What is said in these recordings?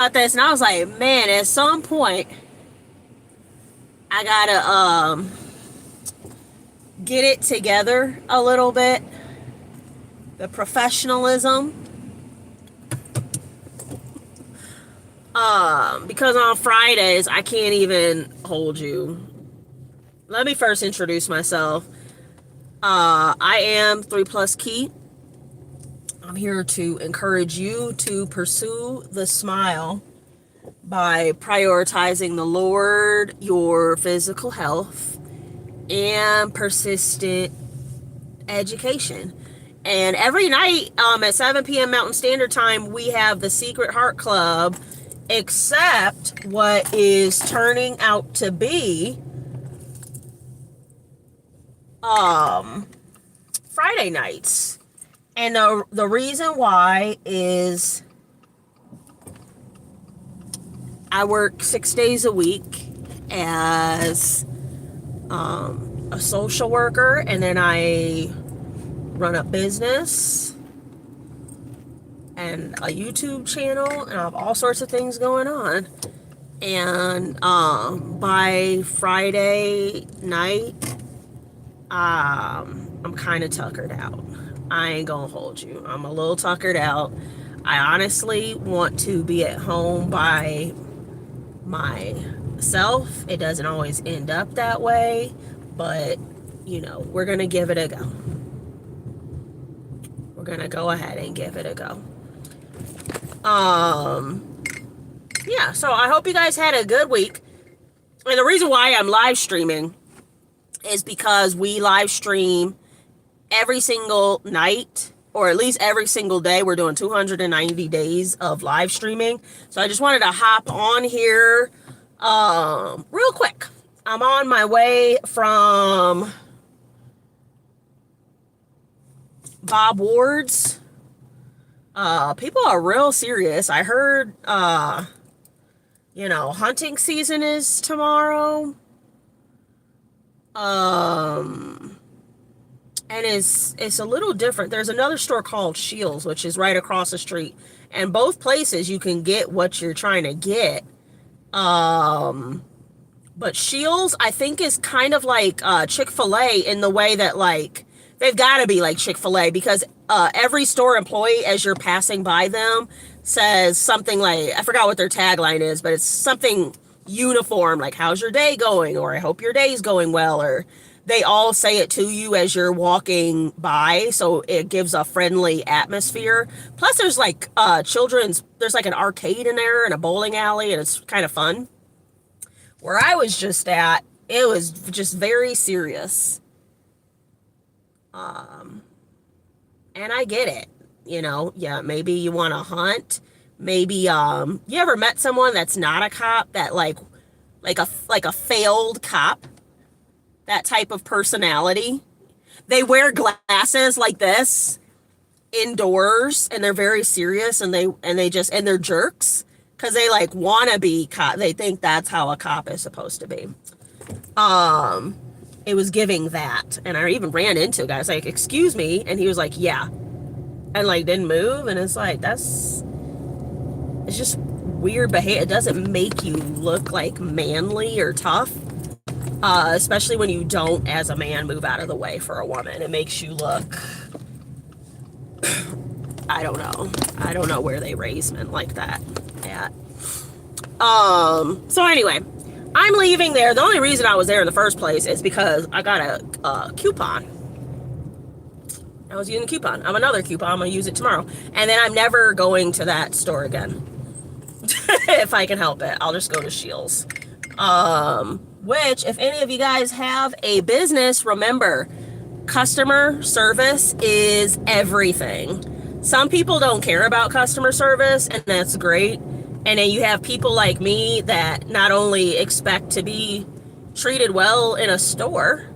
about this, and I was like, man, at some point, I gotta get it together a little bit. The professionalism, because on Fridays I can't even hold you. Let me first introduce myself. I am 3+Kei. I'm here to encourage you to pursue the smile by prioritizing the Lord, your physical health, and persistent education. And every night at 7 p.m. Mountain Standard Time, we have the Secret Heart Club, except what is turning out to be Friday nights. And the reason why is I work 6 days a week as a social worker, and then I run a business and a YouTube channel, and I have all sorts of things going on. And by Friday night, I'm kind of tuckered out. I ain't gonna hold you. I'm a little tuckered out. I honestly want to be at home by myself. It doesn't always end up that way, but you know, we're gonna give it a go. We're gonna go ahead and give it a go. Yeah, so I hope you guys had a good week. And the reason why I'm live streaming is because we live stream every single night, or at least every single day. We're doing 290 days of live streaming. So I just wanted to hop on here real quick. I'm on my way from Bob Ward's. People are real serious. I heard, hunting season is tomorrow. And it's a little different. There's another store called Shields, which is right across the street. And both places you can get what you're trying to get. But Shields, I think, is kind of like Chick-fil-A in the way that, like, they've got to be like Chick-fil-A, because every store employee, as you're passing by them, says something like, I forgot what their tagline is, but it's something uniform, like, how's your day going? Or I hope your day's going well. Or they all say it to you as you're walking by, so it gives a friendly atmosphere. Plus, there's like there's like an arcade in there and a bowling alley, and it's kind of fun. Where I was just at, it was just very serious. And I get it, yeah, maybe you want to hunt. Maybe, you ever met someone that's not a cop, that like a failed cop, that type of personality? They wear glasses like this indoors, and they're very serious, and they're jerks because they like want to be cop. They think that's how a cop is supposed to be. It was giving that, and I even ran into a guy. I was like, "Excuse me," and he was like, "Yeah," and like didn't move, and it's like it's just weird behavior. It doesn't make you look like manly or tough, especially when you don't, as a man, move out of the way for a woman. It makes you look, I don't know where they raise men like that at. So anyway, I'm leaving there. The only reason I was there in the first place is because I got a coupon. I was using a coupon. I'm another coupon. I'm going to use it tomorrow. And then I'm never going to that store again. If I can help it. I'll just go to Shields. Which, if any of you guys have a business, remember, customer service is everything. Some people don't care about customer service, and that's great. And then you have people like me that not only expect to be treated well in a store,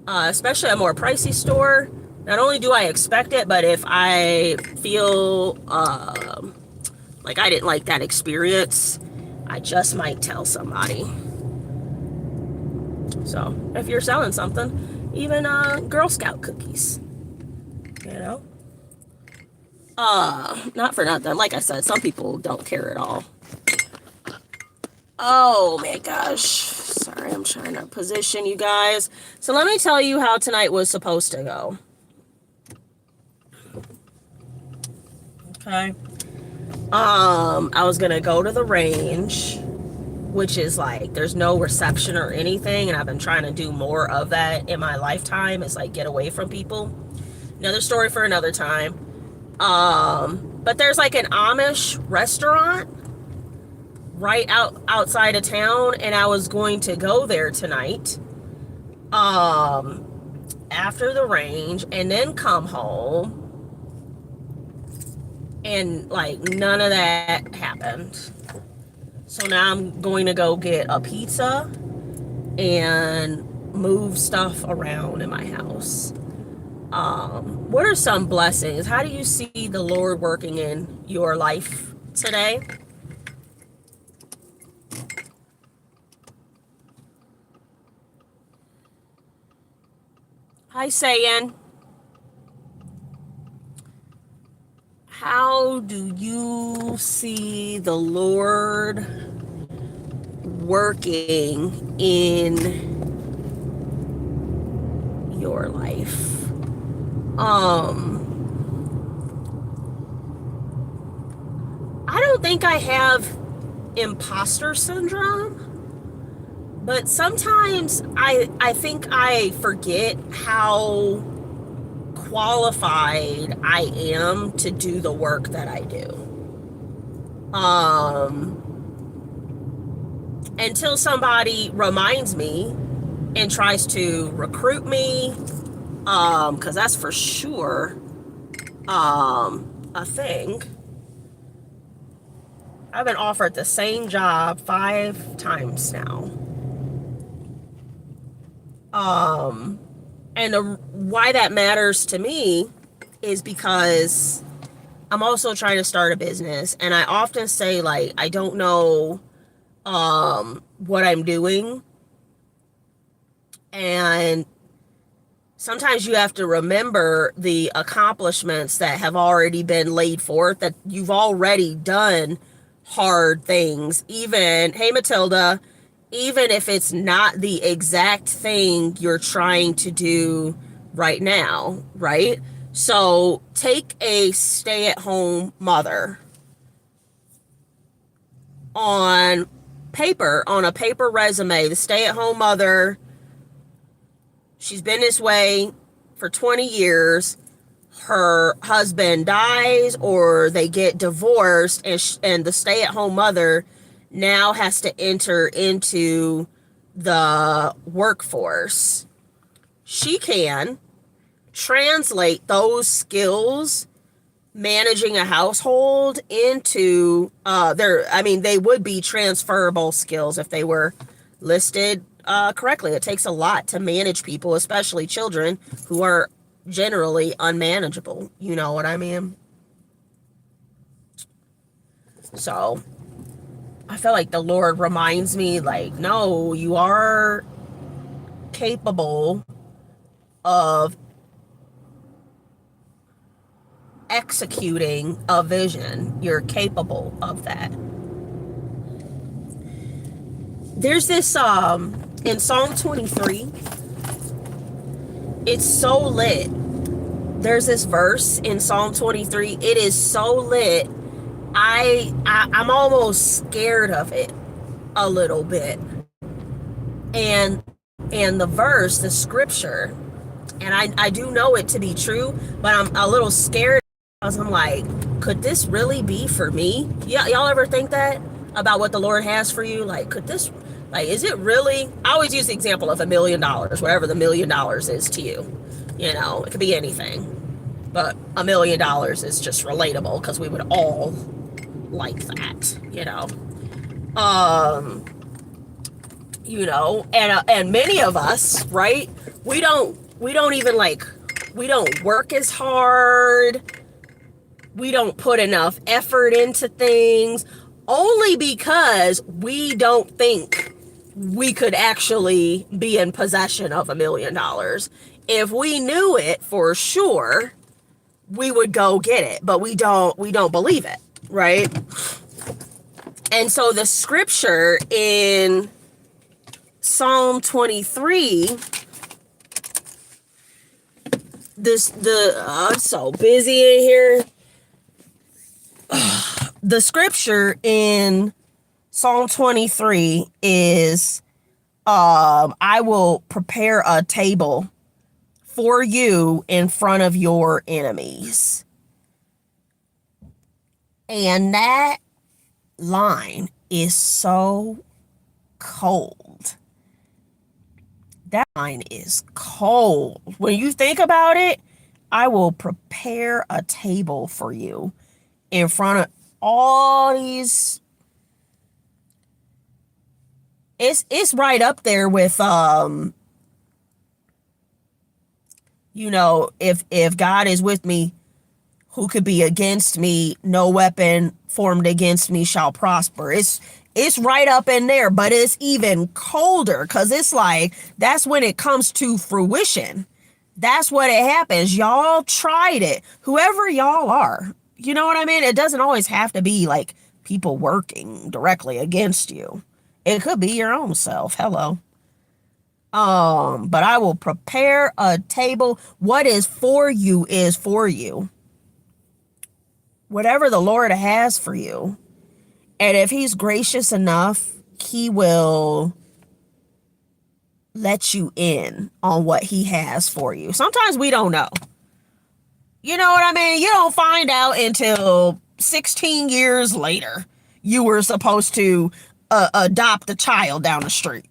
especially a more pricey store. Not only do I expect it, but if I feel like I didn't like that experience, I just might tell somebody. So if you're selling something, even Girl Scout cookies, Not for nothing. Like I said, some people don't care at all. Oh my gosh. Sorry, I'm trying to position you guys. So let me tell you how tonight was supposed to go. Okay. I was gonna go to the range, which is like there's no reception or anything, and I've been trying to do more of that in my lifetime, is like get away from people. Another story for another time. But there's like an Amish restaurant right outside of town, and I was going to go there tonight after the range and then come home, and like none of that happened. So now I'm going to go get a pizza and move stuff around in my house. What are some blessings? How do you see the Lord working in your life today? Hi, Sayan. How do you see the Lord working in your life? I don't think I have imposter syndrome, but sometimes I think I forget how qualified I am to do the work that I do. Until somebody reminds me and tries to recruit me, because that's for sure a thing. I've been offered the same job 5 times now. And why that matters to me is because I'm also trying to start a business, and I often say, like, I don't know what I'm doing, and sometimes you have to remember the accomplishments that have already been laid forth, that you've already done hard things. Even, hey Matilda, even if it's not the exact thing you're trying to do right now, right? So take a stay-at-home mother on paper, on a paper resume. The stay-at-home mother, she's been this way for 20 years. Her husband dies or they get divorced, and the stay-at-home mother now has to enter into the workforce. She can translate those skills managing a household into they would be transferable skills if they were listed correctly. It takes a lot to manage people, especially children who are generally unmanageable. You know what I mean? So I feel like the Lord reminds me, like, no, you are capable of executing a vision. You're capable of that. There's this in Psalm 23, it's so lit. There's this verse in Psalm 23. It is so lit. I'm almost scared of it a little bit. And the verse, the scripture, and I do know it to be true, but I'm a little scared because I'm like, could this really be for me? Yeah, y'all ever think that about what the Lord has for you? Like, could this, like, is it really? I always use the example of $1 million, whatever the $1 million is to you. You know, it could be anything, but $1 million is just relatable because we would all like that, you know. And many of us, right? We don't work as hard. We don't put enough effort into things, only because we don't think we could actually be in possession of $1 million. If we knew it for sure, we would go get it, but we don't believe it, right? And so the scripture in Psalm 23, I'm so busy in here. The scripture in Psalm 23 is, I will prepare a table for you in front of your enemies. And that line is so cold. That line is cold. When you think about it, I will prepare a table for you in front of all these. It's right up there with if God is with me, who could be against me? No weapon formed against me shall prosper. It's right up in there, but it's even colder because it's like, that's when it comes to fruition. That's what it happens. Y'all tried it. Whoever y'all are, you know what I mean? It doesn't always have to be like people working directly against you. It could be your own self. Hello. But I will prepare a table. What is for you is for you. Whatever the Lord has for you. And if he's gracious enough, he will let you in on what he has for you. Sometimes we don't know. You know what I mean? You don't find out until 16 years later you were supposed to adopt a child down the street.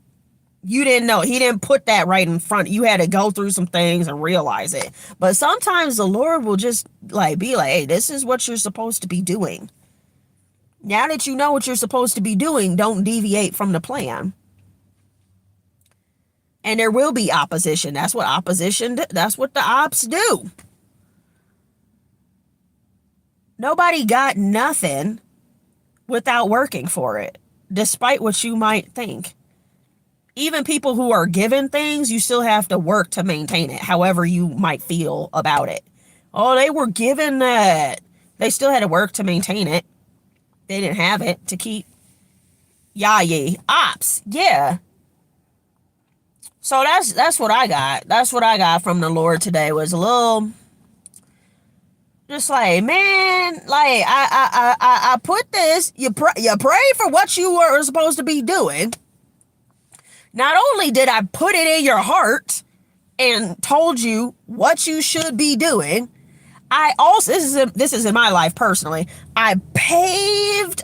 You didn't know. He didn't put that right in front. You had to go through some things and realize it. But sometimes the Lord will just be like, hey, this is what you're supposed to be doing. Now that you know what you're supposed to be doing, don't deviate from the plan. And there will be opposition. That's what the ops do. Nobody got nothing without working for it, despite what you might think. Even people who are given things, you still have to work to maintain it, however you might feel about it. Oh, they were given that. They still had to work to maintain it. They didn't have it to keep. Heyyyy. Ops. Yeah. So that's what I got. That's what I got from the Lord today, was a little, just like, man, like I put this, you pray for what you were supposed to be doing. Not only did I put it in your heart and told you what you should be doing, I also, this is in my life personally, I paved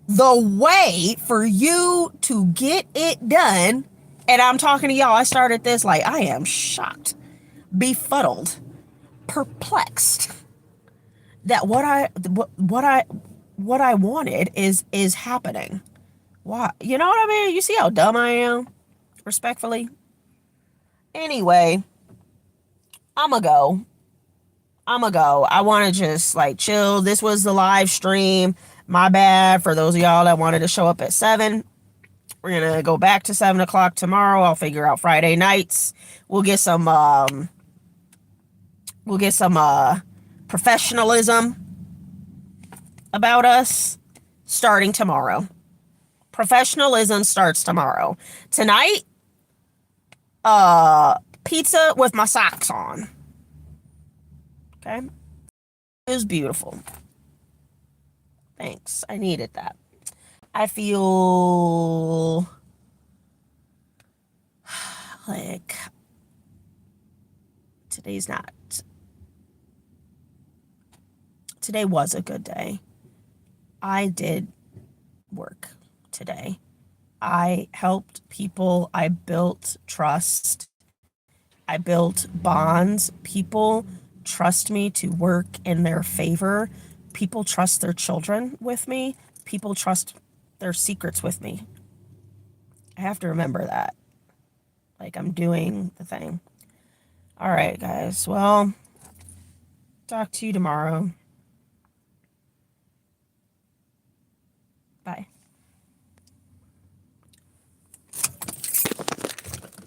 the way for you to get it done. And I'm talking to y'all, I started this like, I am shocked, befuddled, perplexed that what I wanted is happening. Why? You know what I mean? You see how dumb I am? Respectfully. Anyway, I'ma go. I want to just chill. This was the live stream. My bad for those of y'all that wanted to show up at 7. We're gonna go back to 7 o'clock tomorrow. I'll figure out Friday nights. We'll get some professionalism about us starting tomorrow. Professionalism starts tomorrow. Tonight, pizza with my socks on. Okay? It was beautiful. Thanks. I needed that. I feel like today was a good day. I did work today. I helped people. I built trust. I built bonds. People trust me to work in their favor. People trust their children with me. People trust their secrets with me. I have to remember that. I'm doing the thing. All right, guys. Well, talk to you tomorrow. Bye.